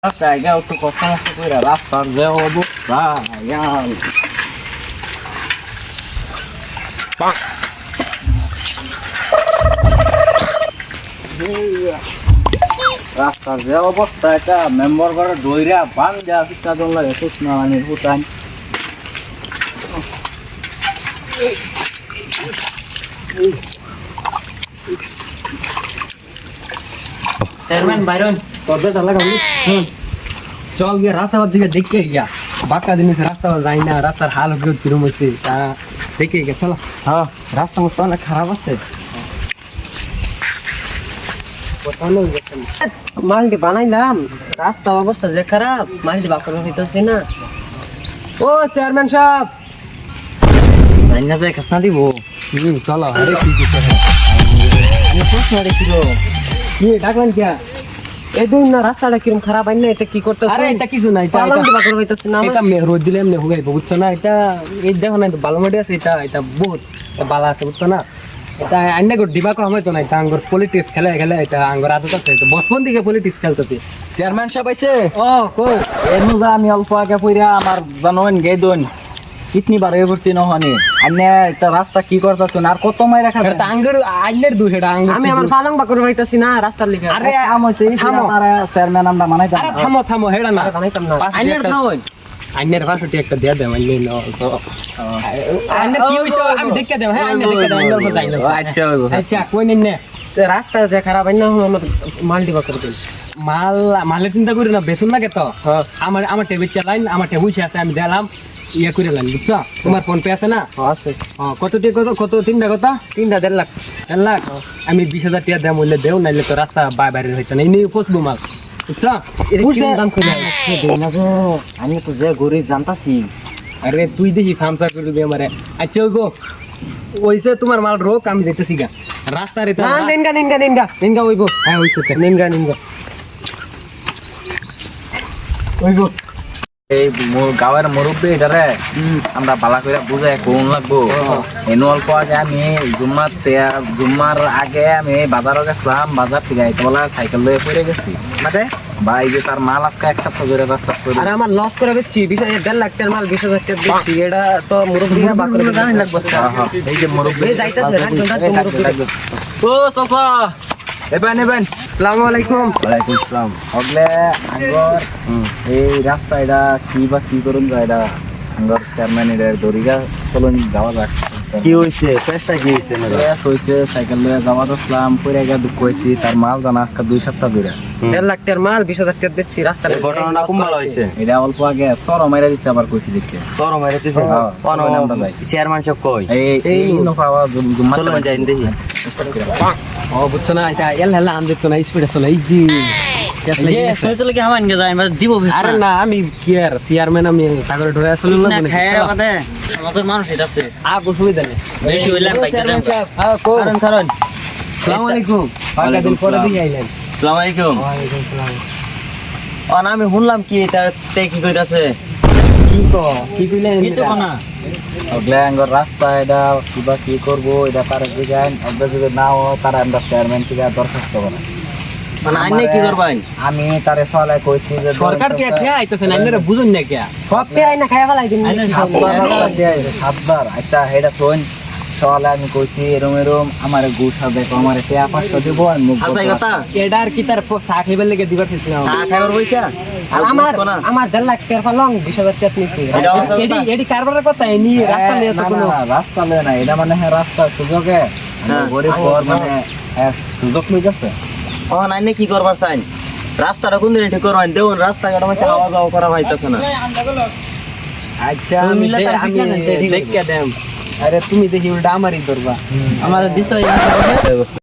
জায়গা একটু কষ্ট মষ্ট করে রাস্তার যে অবস্থা রাস্তার যে অবস্থা এটা মেম্বার করে দইরা বান দেওয়া চিন্তা করলে সুষ্মা মানে ভুটান চেয়ারম্যান বাইরন তোদের ডালা গাবি চল গিয়ে রাস্তার দিকে দেখে গিয়া বাঁকা জিনিস রাস্তা যাই না রাস্তার হাল কিরম হয়েছে তা দেখে গিয়া চলো। হ্যাঁ রাস্তা মস্ত অনেক খারাপ আছে মালটি বানাইলাম রাস্তা অবস্থা যে খারাপ মালটি বাকর হইতেছে না। ও চেয়ারম্যান সাহেব জানি না যে কাছে দিব চলো আরে কি দিতে আমি প্রশ্ন রেখিল কি ডাকলেন কিয়া? এই দুই না রাস্তাটা কিরম খারাপ আইন না এটা কি করতেছ? আরে এটা কিছু নাই পালন বাকর হইতেছে না এটা রোদ দিলে এমনি হুগাইবো বুঝছো না। এটা এই দেখো না ভালো মাটি আছে এটা এটা বহুত বালা আছে বুঝছো না। এটা আইনা গো ডিবাকো হয়তো না এটা আঙ্গর পলিটিক্স খেলে খেলে এটা আঙ্গর আদত আছে এটা বসপন দিকে পলিটিক্স খেলতেছে। চেয়ারম্যান সাহেব আইছে ও কই এনু যা আমি অল্প আগে পইরা আমার জানোন গেদন কিতনি বার হয়ে পড়ছি নহনি আন্নে একটা রাস্তা কি করতেছেন আর কত মাই রাখা এটা আঙ্গর আইনের দোষ এটা আঙ্গর আমি আমার পালন বাকর হইতাছি না রাস্তার লিগে। আরে কাম হইছে থামো। তারা চেয়ারম্যান আমরা মানাইতাম আরে থামো থামো হেডা না বানাইতাম না আইনের থামোই আইনের ভাষাটি একটা দিয়া দেম আইনের আইনের কি হইছে আমি দেখে দেব হ্যাঁ আইনের দেখে দেব আইনের কথা জানি আচ্ছা আচ্ছা কই নিন না রাস্তা যে খারাপ আইন না আমার মালটি বাকর দিন মালের চিন্তা করি না বেসুন লাগে তো আমার টেবিল চালাইন আমার টেবিল আছে আমি দিলাম ইয়ে করে লাইন বুঝছো তোমার ফোন পে আছে না আছে কত কত তিনটা কথা 3.5 লাখ 1 লাখ আমি 20,000 টাকা দেব বললে দেও নাইলে তো রাস্তা বাইরে হইতো না এমনি পচবো মাল বুঝছো দাম করে আমি তো যে গরিব জানতাছি আরে তুই দেখি ফার্মসা করে দিবি আমারে আচ্ছা ওইগো ওইসে তোমার মাল রোক আমি দেখতেছি গা রাস্তা রে না নিনগা নিনগা নিনগা নিনগা ওইগো হ্যাঁ ওইসে নিনগা নিনগা ওইগো এই গাঁয়ের মুরব্বী এটারে আমরা বালা করে বুঝাই কোন লাগবো এনু অল্প আগে আমি জুম্মার আগে আমি বাজারে গেছিলাম বাজার থেকে আইতলা সাইকেল লয়ে পড়ে গেছি মানে ভাই যে তার মাল আজকে এক সপ্তাহ ধরে রাস্তা করে আর আমার লস করে বেচছি 1.5 লাখ টাকার মাল 20,000 টাকা বেচছি এটা তো মুরব্বিরা বাকর জানি লাগবে এই যে মুরব্বী এই যাইতাছে রাখবেন মুরব্বি। ও চাচা এবেন আসসালামু আলাইকুম। ওয়ালাইকুম আসসালাম হগলে আঙ্গর এই রাস্তা এটা কি করুন যায় এটা আঙ্গর চেয়ারম্যান এর দরিগা চলুন যাওয়া যাক কি হইছে চেষ্টা কি হইছে না হইছে সাইকেল লয়ে যাওয়া আসলাম পরে গিয়ে দুঃখ হয়েছি তার মাল জানা আজকে 2 সপ্তাহ ধরে 1.5 লাখ টাকার মাল 20,000 টাকা বেচছি রাস্তার ঘটনাটা কুম্বাল হইছে এটা অল্প আগে সর মাইরা দিছে আবার কইছি দেখে সরম হইছে কোন আমরা যাই চেয়ারম্যান সব কই এই নফাওয়া জুম্মা চলো যাই দেখি ও বুঝছো না এটা এল আন দেখতো না স্পিডে চলে এই জি যে সইতলে কি হামান গে যাই আমরা দিব আরে না আমি কি আর চেয়ারম্যান আমি টাকা ধরে আসলে না খায়রা বাদে সমাজের মানুষ এটা আছে অসুবিধা নেই বেশি হইলে পাইতে দেন হ্যাঁ কো কারণ কারণ আসসালামু আলাইকুম পাঁচটা দিন পরে দিয়ে আইলেন আসসালামু আলাইকুম ওয়ালাইকুম সালাম অন আমি শুনলাম কি এটা তে কি কইতাছে কি কইলেন কিছু না হগলে আঙ্গর রাস্তা এটা কিবা কি করবো এটা তার দিগান অর্ধেক যদি না হয় তারা আমরা চেয়ারম্যান থেকে দরখাস্ত করা মানে আইনে কি করবেন আমি তারে সলাই কইছি যে সরকার কে কে আইতাছেন আপনারা বুঝুন না কে সব তে আইনা খাইয়া ফেলাই দিন সাতবার আচ্ছা এটা শোন সকালে আমি কইছি এরম আমার গুছা দেখো আমার টেয়া 500 দিব আর মুখ হাসাই কথা এডার কি তার চা খাইবার লাগি দিবার চাইছিলাম খাইবার পয়সা আর আমার 1.5 লাখ টাকার পালং 20,000 টাকা নিছি এডি কারবারের কথা এনি রাস্তা নিয়ে তো কোনো রাস্তা লয় না এটা মানে হ্যাঁ রাস্তা সুযোগে গরিব ঘর মানে সুযোগ লইতাছে অন আইনে কি করবার চাই রাস্তাটা কোন দিকে ঠিক করবেন দেউন রাস্তাঘাট মধ্যে হাওয়া যাওয়া করা হইতাছে না আচ্ছা আমি দেখে দেম আরে তুমি দেখি উল্টা আমারই ধরবা আমাদের দিশা